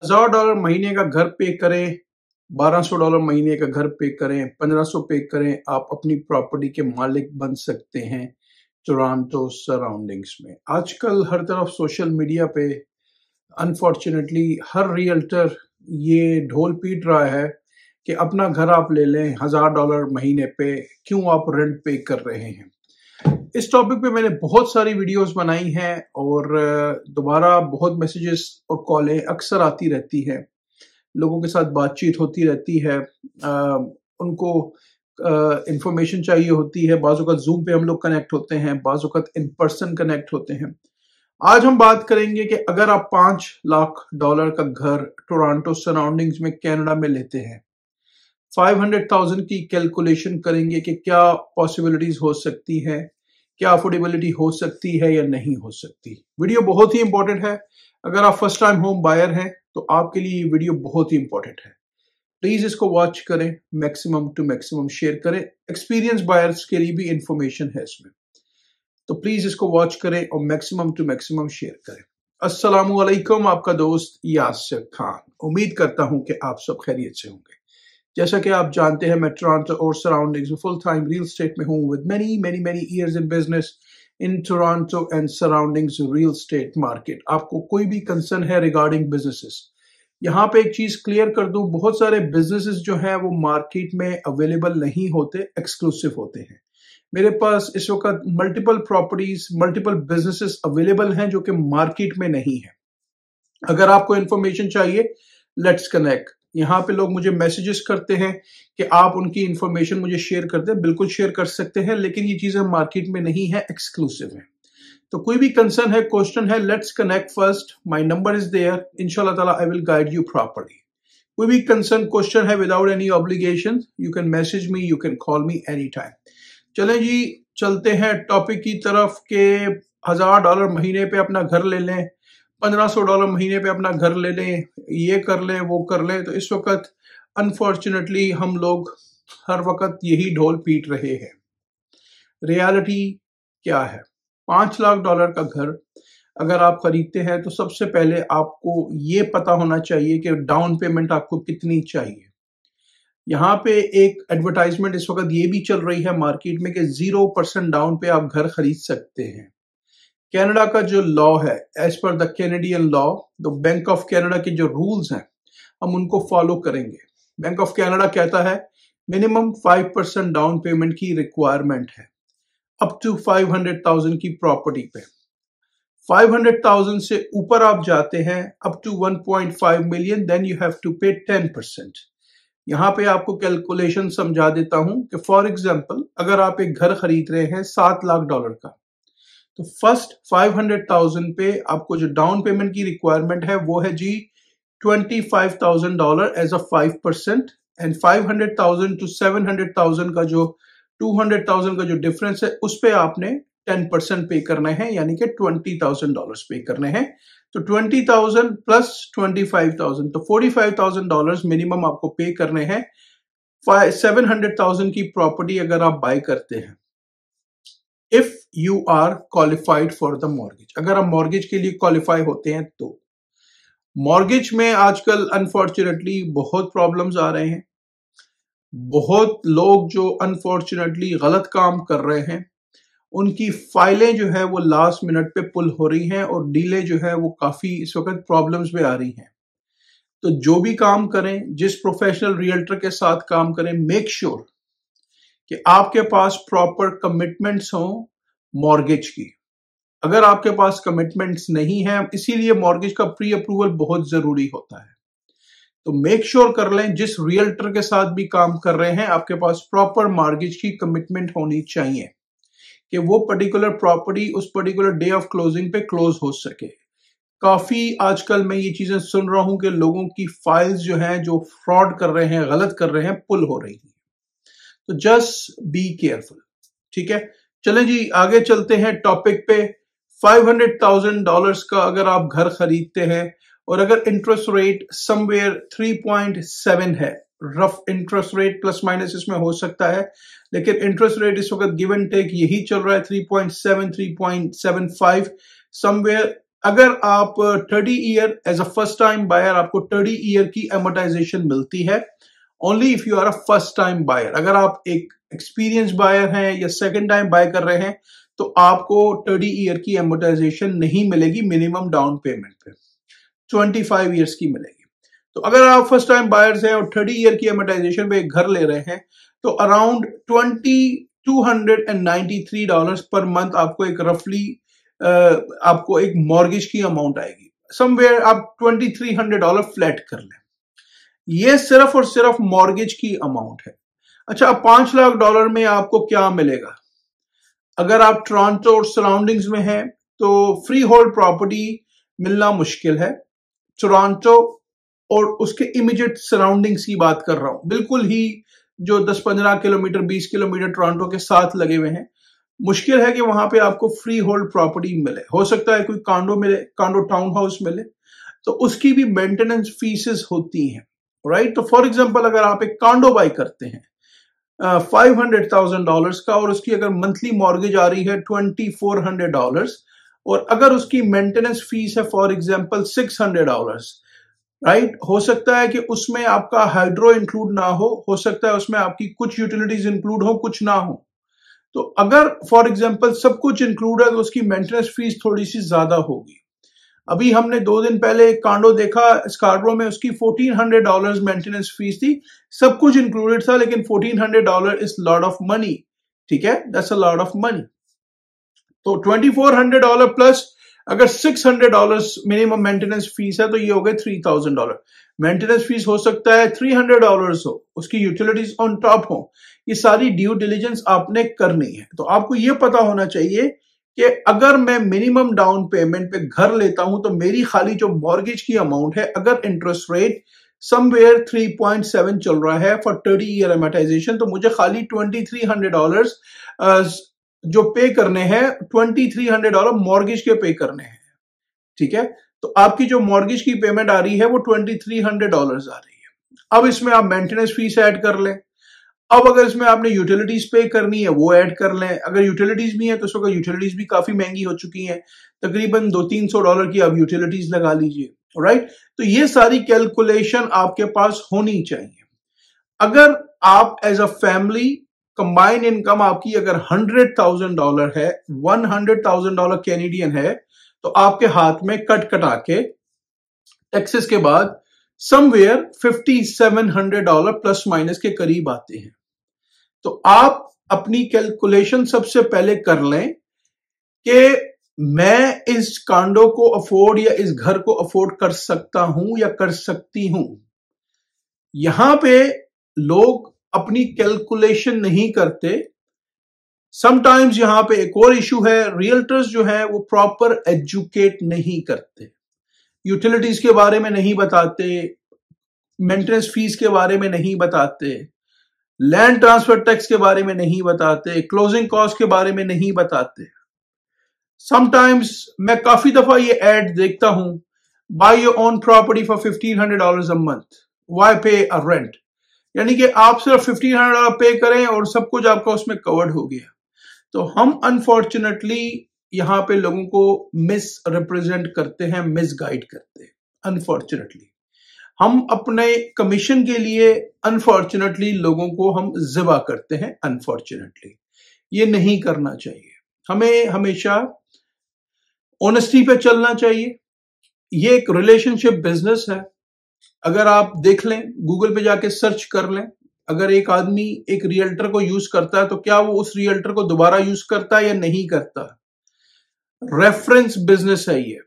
$1000 महीने का घर पे करें, $1200 महीने का घर पे करें, 1500 पे करें, आप अपनी प्रॉपर्टी के मालिक बन सकते हैं टोरंटो सराउंडिंग्स में। आजकल हर तरफ सोशल मीडिया पे अनफॉर्चुनेटली हर रियल्टर ये ढोल पीट रहा है कि अपना घर आप ले लें $1000 महीने पे, क्यों आप रेंट पे कर रहे हैं। इस टॉपिक पे मैंने बहुत सारी वीडियोस बनाई हैं और दोबारा बहुत मैसेजेस और कॉलें अक्सर आती रहती हैं। लोगों के साथ बातचीत होती रहती है, उनको इंफॉर्मेशन चाहिए होती है। बाज़ वक़्त ज़ूम पे हम लोग कनेक्ट होते हैं, बाज़ वक़्त इन पर्सन कनेक्ट होते हैं। आज हम बात करेंगे कि अगर आप $5 लाख का घर टोरंटो सराउंडिंग्स में कनाडा में लेते हैं, 500,000 की कैलकुलेशन करेंगे कि क्या पॉसिबिलिटीज हो सकती है, क्या अफोर्डेबिलिटी हो सकती है या नहीं हो सकती। वीडियो बहुत ही इंपॉर्टेंट है। अगर आप फर्स्ट टाइम होम बायर हैं तो आपके लिए ये वीडियो बहुत ही इंपॉर्टेंट है। प्लीज इसको वॉच करें, मैक्सिमम टू मैक्सिमम शेयर करें। एक्सपीरियंस बायर्स के लिए भी इंफॉर्मेशन है इसमें, तो प्लीज इसको वॉच करें और मैक्सिमम टू मैक्सिमम शेयर करें। अस्सलाम वालेकुम, आपका दोस्त यासिर खान। उम्मीद करता हूं कि आप सब खैरियत से होंगे। जैसा कि आप जानते हैं, मैं टोरंटो और सराउंडिंग्स में फुल टाइम रियल एस्टेट में हूं with many years in business in Toronto and surroundings real estate market. आपको कोई भी कंसर्न है रिगार्डिंग बिजनेसेस, यहाँ पे एक चीज क्लियर कर दूं, बहुत सारे बिजनेसेस जो हैं वो मार्केट में अवेलेबल नहीं होते, एक्सक्लूसिव होते हैं। मेरे पास इस वक्त multiple properties, multiple businesses available हैं जो कि मार्केट में नहीं है। अगर आपको इंफॉर्मेशन चाहिए, लेट्स कनेक्ट। यहाँ पे लोग मुझे मैसेजेस करते हैं कि आप उनकी इंफॉर्मेशन मुझे शेयर करते हैं। बिल्कुल शेयर कर सकते हैं, लेकिन ये चीजें मार्केट में नहीं है, एक्सक्लूसिव है। तो कोई भी कंसर्न है, क्वेश्चन है, let's connect first. My number is there, इंशाल्लाह ताला I will guide you properly. कोई भी कंसर्न क्वेश्चन है without any obligation, you can message me, you can call me any time. चलें जी, चलते हैं टॉपिक की तरफ के $1000 महीने पे अपना घर ले लें, $1500 महीने पे अपना घर ले लें, ये कर लें, वो कर लें। तो इस वक्त अनफॉर्चुनेटली हम लोग हर वक्त यही ढोल पीट रहे हैं। रियलिटी क्या है? $5 लाख का घर अगर आप खरीदते हैं तो सबसे पहले आपको ये पता होना चाहिए कि डाउन पेमेंट आपको कितनी चाहिए। यहाँ पे एक एडवर्टाइजमेंट इस वक्त ये भी चल रही है मार्केट में कि 0% डाउन पे आप घर खरीद सकते हैं। कनाडा का जो लॉ है, as per the Canadian law, तो बैंक ऑफ कनाडा के जो रूल्स हैं हम उनको फॉलो करेंगे। बैंक ऑफ कनाडा कहता है मिनिमम 5% डाउन पेमेंट की रिक्वायरमेंट है अप टू 500,000 की प्रॉपर्टी पे। 500,000 से ऊपर आप जाते हैं up to 1.5 million, then you have to pay 10%। यहाँ पे आपको कैलकुलेशन समझा देता हूं कि फॉर एग्जांपल अगर आप एक घर खरीद रहे हैं $7 लाख का, तो फर्स्ट 500,000 पे आपको जो डाउन पेमेंट की रिक्वायरमेंट है वो है जी $25,000 एज अ 5%। एंड 500,000 टू 700,000 का जो 200,000 का जो डिफरेंस है उस पे आपने 10% पे करने हैं, यानी कि $20,000 पे करने हैं। तो 20,000 प्लस 25,000, तो $45,000 मिनिमम आपको पे करने हैं 700,000 की प्रॉपर्टी अगर आप बाय करते हैं, if you are qualified for the mortgage. अगर आप मॉर्गेज के लिए क्वालिफाई होते हैं तो मॉर्गेज में आजकल अनफॉर्चुनेटली बहुत प्रॉब्लम्स आ रहे हैं। बहुत लोग जो अनफॉर्चुनेटली गलत काम कर रहे हैं, उनकी फाइलें जो है वो लास्ट मिनट पे पुल हो रही हैं और डीले जो है वो काफी इस वक्त प्रॉब्लम्स में आ रही हैं। तो जो भी काम करें, जिस प्रोफेशनल रियल्टर के साथ काम करें, मेक श्योर कि आपके पास प्रॉपर कमिटमेंट्स हों मॉर्गेज की। अगर आपके पास कमिटमेंट्स नहीं है, इसीलिए मॉर्गेज का प्री अप्रूवल बहुत जरूरी होता है। तो मेक श्योर कर लें जिस रियल्टर के साथ भी काम कर रहे हैं आपके पास प्रॉपर मॉर्गेज की कमिटमेंट होनी चाहिए कि वो पर्टिकुलर प्रॉपर्टी उस पर्टिकुलर डे ऑफ क्लोजिंग पे क्लोज हो सके। काफी आजकल मैं ये चीजें सुन रहा हूं कि लोगों की फाइल्स जो हैं, जो फ्रॉड कर रहे हैं, गलत कर रहे हैं, पुल हो रही है। तो जस्ट बी केयरफुल, ठीक है। चलें जी, आगे चलते हैं टॉपिक पे। $500,000 का अगर आप घर खरीदते हैं और अगर इंटरेस्ट रेट समवेयर 3.7 है, rough interest rate plus minus इसमें हो सकता है, लेकिन इंटरेस्ट रेट इस वक्त गिव एंड टेक यही चल रहा है 3.7 3.75 समवेयर अगर आप 30 year as a first time buyer, आपको 30 ईयर की एमोटाइजेशन मिलती है only if you are a first time buyer. अगर आप एक एक्सपीरियंस बायर हैं या सेकंड टाइम बाय कर रहे हैं तो आपको 30 ईयर की एमोटाइजेशन नहीं मिलेगी मिनिमम डाउन पेमेंट पे, 25 ईयर्स की मिलेगी। तो अगर आप फर्स्ट टाइम बायर्स हैं और 30 ईयर की एमोटाइजेशन पे एक घर ले रहे हैं तो अराउंड $2,293 पर मंथ आपको एक रफली आपको एक मॉर्गेज की अमाउंट आएगी। समवेयर आप $2,300 फ्लैट कर लें, ये सिर्फ और सिर्फ मॉर्गेज की अमाउंट है। अच्छा, अब $5 लाख में आपको क्या मिलेगा? अगर आप टोरंटो और सराउंडिंग्स में हैं तो फ्री होल्ड प्रॉपर्टी मिलना मुश्किल है। टोरंटो और उसके इमीडिएट सराउंडिंग्स की बात कर रहा हूं, बिल्कुल ही जो 10-15 किलोमीटर 20 किलोमीटर टोरंटो के साथ लगे हुए हैं, मुश्किल है कि वहां पे आपको फ्री होल्ड प्रॉपर्टी मिले। हो सकता है कोई कांडो मिले, कांडो टाउन हाउस मिले, तो उसकी भी मेंटेनेंस फीसेस होती हैं, राइट। तो फॉर एग्जांपल अगर आप एक कांडो बाई करते हैं $500,000 का और उसकी अगर मंथली मॉर्गेज आ रही है $2,400 और अगर उसकी मेंटेनेंस फीस है फॉर एग्जांपल $600, राइट, हो सकता है कि उसमें आपका हाइड्रो इंक्लूड ना हो सकता है उसमें आपकी कुछ यूटिलिटीज इंक्लूड हो, कुछ ना हो। तो अगर फॉर एग्जांपल सब कुछ इंक्लूड है तो उसकी मेंटेनेंस फीस थोड़ी सी ज्यादा होगी। अभी हमने 2 दिन पहले एक कांडो देखा स्कार्बरो में, उसकी $1,400 मेंटेनेंस फीस थी, सब कुछ इंक्लूडेड था, लेकिन $1,400 इज लॉट ऑफ मनी, ठीक है, that's a lot of money. तो $2,400 प्लस अगर $600 मिनिमम मेंटेनेंस फीस है तो ये हो गए $3,000। मेंटेनेंस फीस हो सकता है $300 हो, उसकी यूटिलिटीज ऑन टॉप हो, ये सारी ड्यू डिलिजेंस आपने करनी है। तो आपको ये पता होना चाहिए कि अगर मैं मिनिमम डाउन पेमेंट पे घर लेता हूं तो मेरी खाली जो मॉर्गेज की अमाउंट है, अगर इंटरेस्ट रेट समवेयर 3.7 चल रहा है फॉर 30 ईयर एमोटाइजेशन, तो मुझे खाली $2,300 जो पे करने हैं, $2,300 मॉर्गेज के पे करने हैं, ठीक है। तो आपकी जो मॉर्गेज की पेमेंट आ रही है वो $2,300 आ रही है। अब इसमें आप मेंटेनेंस फीस ऐड कर लें, अब अगर इसमें आपने यूटिलिटीज पे करनी है वो ऐड कर लें। अगर यूटिलिटीज भी है तो उसको यूटिलिटीज भी काफी महंगी हो चुकी हैं, तकरीबन $200-300 की आप यूटिलिटीज लगा लीजिए, राइट। तो ये सारी कैलकुलेशन आपके पास होनी चाहिए। अगर आप as a family combined income आपकी अगर $100,000 है, $100,000 कैनेडियन है, तो आपके हाथ में कट कटा के टैक्सेस के बाद समवेयर $5,700 प्लस माइनस के करीब आते हैं। तो आप अपनी कैलकुलेशन सबसे पहले कर लें कि मैं इस कांडो को अफोर्ड या इस घर को अफोर्ड कर सकता हूं या कर सकती हूं। यहां पे लोग अपनी कैलकुलेशन नहीं करते। समटाइम्स यहां पे एक और इशू है, रियल्टर्स जो है वो प्रॉपर एजुकेट नहीं करते, यूटिलिटीज के बारे में नहीं बताते, मेंटेनेंस फीस के बारे में नहीं बताते, लैंड ट्रांसफर टैक्स के बारे में नहीं बताते, क्लोजिंग कॉस्ट के बारे में नहीं बताते। समटाइम्स मैं काफी दफा ये एड देखता हूं, by your own property for $1,500 a month, why पे अ रेंट, यानी कि आप सिर्फ $1,500 पे करें और सब कुछ आपका उसमें कवर्ड हो गया। तो हम अनफॉर्चुनेटली यहां पे लोगों को मिस रिप्रेजेंट करते हैं, मिस गाइड करते हैं। अनफॉर्चुनेटली हम अपने कमीशन के लिए अनफॉर्चुनेटली लोगों को हम ज़िबा करते हैं। अनफॉर्चुनेटली ये नहीं करना चाहिए, हमें हमेशा ऑनेस्टी पे चलना चाहिए। ये एक रिलेशनशिप बिजनेस है। अगर आप देख लें, गूगल पे जाके सर्च कर लें, अगर एक आदमी एक रियल्टर को यूज करता है तो क्या वो उस रियल्टर को दोबारा यूज करता है या नहीं करता। रेफरेंस बिजनेस है ये,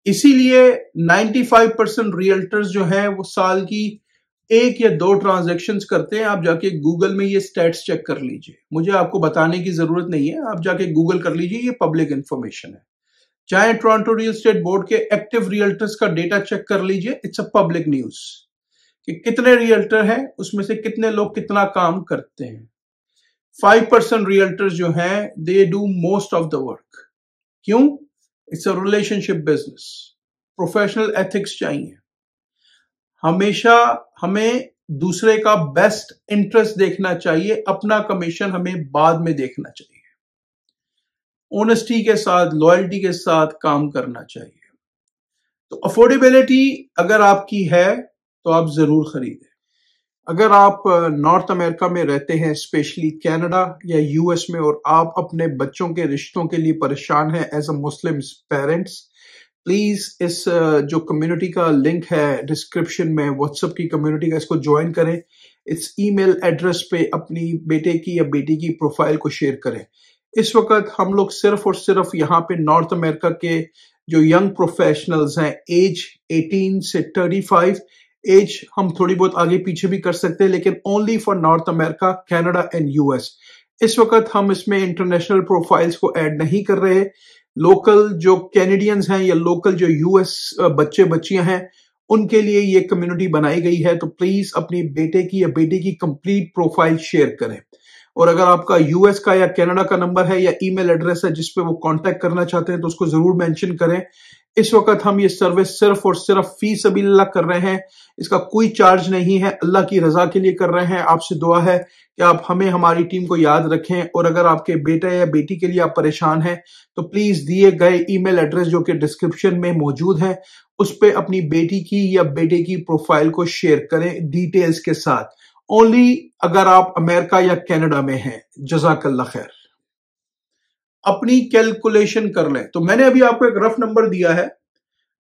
इसीलिए 95% रियल्टर्स जो हैं वो साल की 1 या 2 ट्रांजैक्शंस करते हैं। आप जाके गूगल में ये स्टैट्स चेक कर लीजिए, मुझे आपको बताने की जरूरत नहीं है, आप जाके गूगल कर लीजिए, ये पब्लिक इंफॉर्मेशन है। चाहे टोरंटो रियल एस्टेट बोर्ड के एक्टिव रियल्टर्स का डेटा चेक कर लीजिए, इट्स अ पब्लिक न्यूज कि कितने रियल्टर हैं, उसमें से कितने लोग कितना काम करते हैं। 5% रियल्टर्स जो हैं they do most of the work. क्यों? It's a relationship business, professional ethics चाहिए। हमेशा हमें दूसरे का बेस्ट इंटरेस्ट देखना चाहिए, अपना कमीशन हमें बाद में देखना चाहिए। ऑनेस्टी के साथ, लॉयल्टी के साथ काम करना चाहिए। तो अफोर्डेबिलिटी अगर आपकी है तो आप जरूर खरीदें। अगर आप नॉर्थ अमेरिका में रहते हैं, स्पेशली कनाडा या यूएस में, और आप अपने बच्चों के रिश्तों के लिए परेशान हैं as a Muslim parents, please इस जो कम्युनिटी का लिंक है डिस्क्रिप्शन में, व्हाट्सएप की कम्युनिटी का, इसको ज्वाइन करें। इस ईमेल एड्रेस पे अपनी बेटे की या बेटी की प्रोफाइल को शेयर करें। इस वक्त हम लोग सिर्फ और सिर्फ यहाँ पे नॉर्थ अमेरिका के जो यंग प्रोफेशनल्स हैं, एज 18 से 35, एज हम थोड़ी बहुत आगे पीछे भी कर सकते हैं, लेकिन only for north America, Canada and US. इस वक्त हम इसमें इंटरनेशनल प्रोफाइल्स को ऐड नहीं कर रहे। लोकल जो कैनेडियंस हैं या लोकल जो यूएस बच्चे बच्चियां हैं, उनके लिए ये कम्युनिटी बनाई गई है। तो प्लीज अपनी बेटे की या बेटी की कंप्लीट प्रोफाइल शेयर करें। और अगर आपका यूएस का या कनाडा का नंबर है या ईमेल एड्रेस है जिस पे वो कांटेक्ट करना चाहते हैं, तो उसको जरूर मेंशन करें। इस वक्त हम ये सर्विस सिर्फ और सिर्फ फी सबीलिल्लाह कर रहे हैं, इसका कोई चार्ज नहीं है, अल्लाह की रजा के लिए कर रहे हैं। आपसे दुआ है कि आप हमें, हमारी टीम को याद रखें। और अगर आपके बेटे या बेटी के लिए आप परेशान हैं, तो प्लीज दिए गए ईमेल एड्रेस जो कि डिस्क्रिप्शन में मौजूद है, उस पर अपनी बेटी की या बेटे की प्रोफाइल को शेयर करें डिटेल्स के साथ। ओनली अगर आप अमेरिका या कनाडा में हैं। जज़ाकल्लाह खैर। अपनी कैलकुलेशन कर लें। तो मैंने अभी आपको एक रफ नंबर दिया है।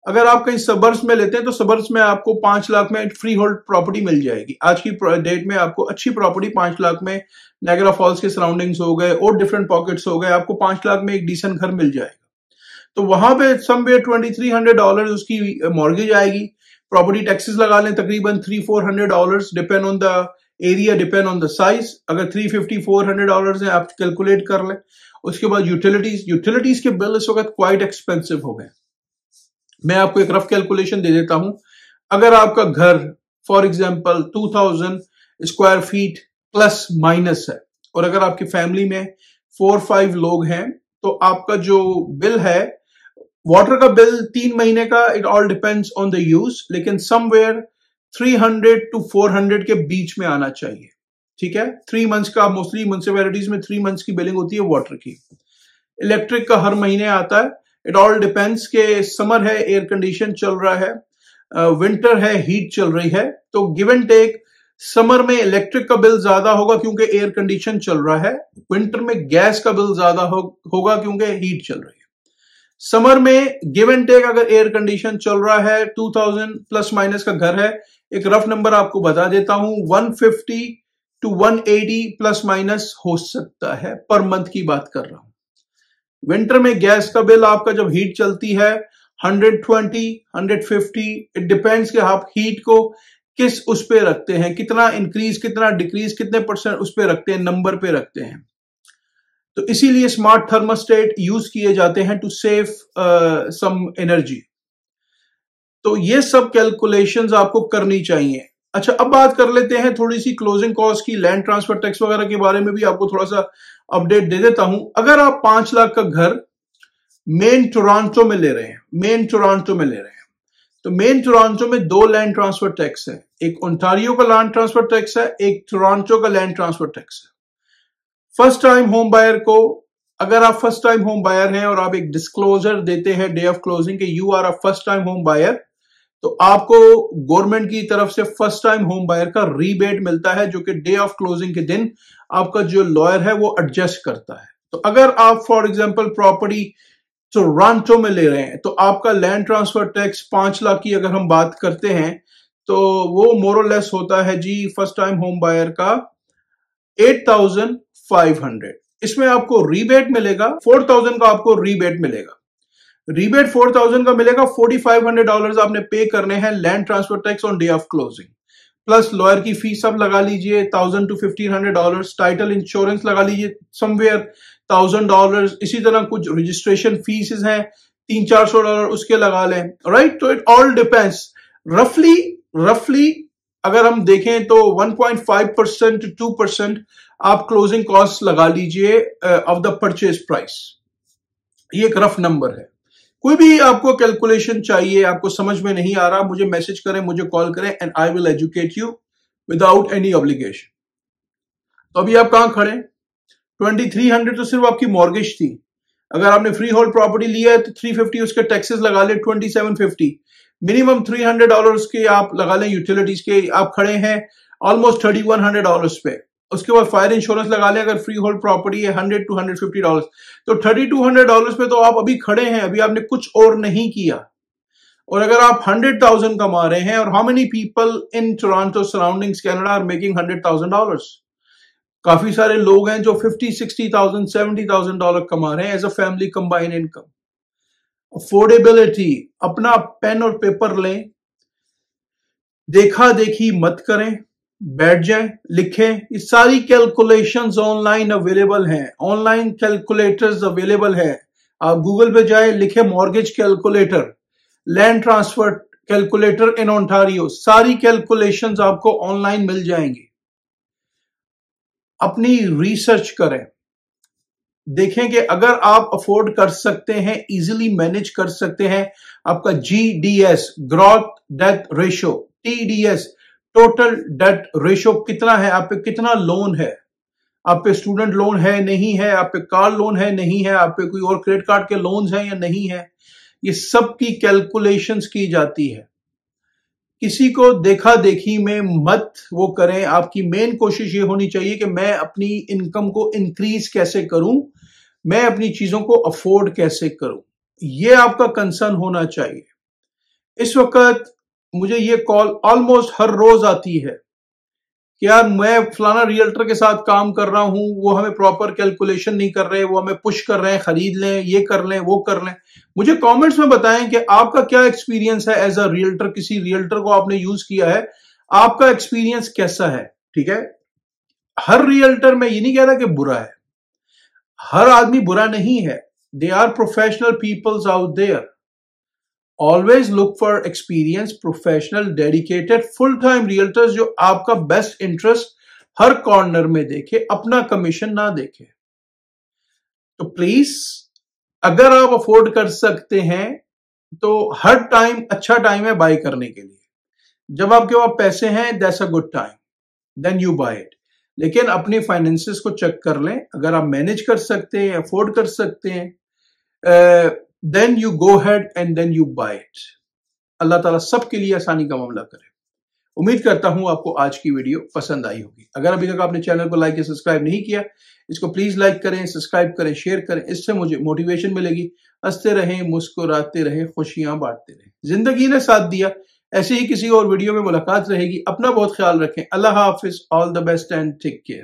अगर आप कहीं सबर्ब्स में लेते हैं तो सबर्ब्स में आपको 5 लाख में फ्री होल्ड प्रॉपर्टी मिल जाएगी। आज की डेट में आपको अच्छी प्रॉपर्टी 5 लाख में, नायग्रा फॉल्स के सराउंडिंग्स हो गए और डिफरेंट पॉकेट्स हो गए, आपको 5 लाख में एक डिसेंट घर मिल जाएगा। तो वहां पे समवेयर $2,300 उसकी मॉर्गेज आएगी। प्रॉपर्टी टैक्सेस लगा लें तकरीबन $300-400, depend on the area, depend on the size. अगर $350-400 है, आप कैलकुलेट कर लें। उसके बाद यूटिलिटीज के बिल इस वक्त क्वाइट एक्सपेंसिव हो गए। मैं आपको एक रफ कैलकुलेशन दे देता हूं। अगर आपका घर for example 2000 square feet plus minus है, और अगर आपकी फैमिली में 4-5 लोग हैं, तो आपका जो बिल है, वाटर का बिल 3 महीने का, it all depends on the use, लेकिन समवेयर 300 to 400 के बीच में आना चाहिए। ठीक है, 3 मंथ्स का, मोस्टली म्युनिसिपैलिटीज में 3 मंथ्स की बिलिंग होती है वाटर की। इलेक्ट्रिक का हर महीने आता है। इट ऑल डिपेंड्स के समर है, एयर कंडीशन चल रहा है, विंटर है, हीट चल रही है। तो गिव एंड टेक, समर में इलेक्ट्रिक का बिल ज्यादा होगा क्योंकि एयर कंडीशन चल रहा है। विंटर में गैस का बिल ज्यादा होगा क्योंकि हीट चल रही है। समर में गिव एंड टेक, अगर एयर कंडीशन चल रहा है, 2000 प्लस माइनस का घर है, एक रफ नंबर आपको बता देता हूं, 150 to 180 प्लस माइनस हो सकता है, पर मंथ की बात कर रहा हूं। विंटर में गैस का बिल आपका जब हीट चलती है 120, 150, इट डिपेंड्स कि आप हीट को किस उस पे रखते हैं, कितना इंक्रीज, कितना डिक्रीज, कितने परसेंट उस पे रखते हैं, नंबर पे रखते हैं। तो इसीलिए स्मार्ट थर्मोस्टेट यूज किए जाते हैं टू सेव सम एनर्जी। तो ये सब कैलकुलेशंस आपको करनी चाहिए। अच्छा, अब बात कर लेते हैं थोड़ी सी क्लोजिंग कॉस्ट की, लैंड ट्रांसफर टैक्स वगैरह के बारे में भी आपको थोड़ा सा अपडेट दे देता हूं। अगर आप 5 लाख का घर मेन टोरंटो में ले रहे हैं, तो मेन टोरंटो में 2 लैंड ट्रांसफर टैक्स है। एक ओंटारियो का लैंड ट्रांसफर टैक्स है, एक टोरंटो का लैंड ट्रांसफर टैक्स है। फर्स्ट टाइम होम बायर को, अगर आप फर्स्ट टाइम होम बायर हैं और आप एक डिस्क्लोजर देते हैं डे ऑफ क्लोजिंग के you are a first time home buyer, तो आपको गवर्नमेंट की तरफ से फर्स्ट टाइम होम बायर का रीबेट मिलता है, जो कि डे ऑफ क्लोजिंग के दिन आपका जो लॉयर है वो एडजस्ट करता है। तो अगर आप फॉर एग्जांपल प्रॉपर्टी टोरंटो में ले रहे हैं, तो आपका लैंड ट्रांसफर टैक्स 5 लाख की अगर हम बात करते हैं, तो वो मोर और लेस होता है जी फर्स्ट टाइम होम बायर का 8,500। इसमें आपको रीबेट मिलेगा 4,000 का, आपको रीबेट मिलेगा। रीबेट 4,000 का मिलेगा। $4,500 आपने पे करने हैं land transfer tax on day of closing, plus lawyer की फीस अब लगा लीजिए $1,000 to $1,500, टाइटल इंश्योरेंस लगा लीजिए समवेयर $1,000, इसी तरह कुछ रजिस्ट्रेशन फीस हैं $300-400 उसके लगा लें, राइट। तो इट ऑल डिपेंड्स। रफली अगर हम देखें तो 1.5% to 2% आप क्लोजिंग कॉस्ट लगा लीजिए ऑफ द परचेज प्राइस। ये एक रफ नंबर है। कोई भी आपको कैलकुलेशन चाहिए, आपको समझ में नहीं आ रहा, मुझे मैसेज करें, मुझे कॉल करें, and I will educate you without any obligation. तो अभी आप कहां खड़े? 2,300 तो सिर्फ आपकी मॉर्गेज थी। अगर आपने फ्री होल्ड प्रॉपर्टी लिया है तो 350 उसके टैक्सेस लगा ले, 2750 मिनिमम $300 के आप लगा लें यूटिलिटीज के, आप खड़े हैं ऑलमोस्ट $3100 पे। उसके बाद फायर इंश्योरेंस लगा लें, अगर फ्री होल्ड प्रॉपर्टी है $100 to $150, तो $3200 पे तो आप अभी खड़े हैं, अभी आपने कुछ और नहीं किया। और अगर आप 100,000 कमा रहे हैं, और how many people in Toronto surroundings Canada are making $100,000? काफी सारे लोग हैं जो 50, 60,000, $70,000 कमा रहे हैं as a family combined income. Affordability, अपना पेन और पेपर लें, देखा देखी मत करें, बैठ जाएं, लिखें। ये सारी कैलकुलेशंस ऑनलाइन अवेलेबल हैं, ऑनलाइन कैलकुलेटर्स अवेलेबल है। आप गूगल पे जाए, लिखे mortgage calculator, land transfer calculator in Ontario, सारी कैलकुलेशंस आपको ऑनलाइन मिल जाएंगी। अपनी रिसर्च करें, देखें कि अगर आप अफोर्ड कर सकते हैं, इजीली मैनेज कर सकते हैं, आपका GDS growth debt ratio, TDS total debt ratio कितना है, आप पे कितना लोन है, आप पे स्टूडेंट लोन है नहीं है, आप पे कार लोन है नहीं है, आप पे कोई और क्रेडिट कार्ड के लोन्स हैं या नहीं है, ये सब की कैलकुलेशंस की जाती है। किसी को देखा देखी में मत वो करें। आपकी मेन कोशिश ये होनी चाहिए कि मैं अपनी इनकम को इंक्रीज कैसे करूं, मैं अपनी चीजों को अफोर्ड कैसे करूं, ये आपका कंसर्न होना चाहिए। इस वक्त मुझे ये कॉल ऑलमोस्ट हर रोज आती है कि यार मैं फलाना रियल्टर के साथ काम कर रहा हूं, वो हमें प्रॉपर कैलकुलेशन नहीं कर रहे, वो हमें पुश कर रहे हैं, खरीद लें, ये कर लें, वो कर लें। मुझे कमेंट्स में बताएं कि आपका क्या एक्सपीरियंस है एज अ रियल्टर, किसी रियल्टर को आपने यूज किया है, आपका एक्सपीरियंस कैसा है। ठीक है, हर रियल्टर में ये नहीं कह रहा कि बुरा है, हर आदमी बुरा नहीं है, they are professional peoples out there. Always look for experience, professional, dedicated, full time realtors जो आपका बेस्ट इंटरेस्ट हर कॉर्नर में देखे, अपना कमीशन ना देखे। तो प्लीज, अगर आप अफोर्ड कर सकते हैं तो हर टाइम अच्छा टाइम है बाय करने के लिए। जब आपके पास पैसे हैं, that's a good time, then you buy it. लेकिन अपने फाइनेंसेस को चेक कर लें, अगर आप मैनेज कर सकते हैं, अफोर्ड कर सकते हैं, then you go ahead and then you buy it. अल्लाह ताला सबके लिए आसानी का मामला करे। उम्मीद करता हूं आपको आज की वीडियो पसंद आई होगी। अगर अभी तक आपने चैनल को लाइक या सब्सक्राइब नहीं किया, इसको प्लीज लाइक करें, सब्सक्राइब करें, शेयर करें, इससे मुझे मोटिवेशन मिलेगी। हंसते रहें, मुस्कुराते रहें, खुशियां बांटते रहें। जिंदगी ने साथ दिया, ऐसे ही किसी और वीडियो में मुलाकात रहेगी। अपना बहुत ख्याल रखें। अल्लाह हाफिज, all the best and take care.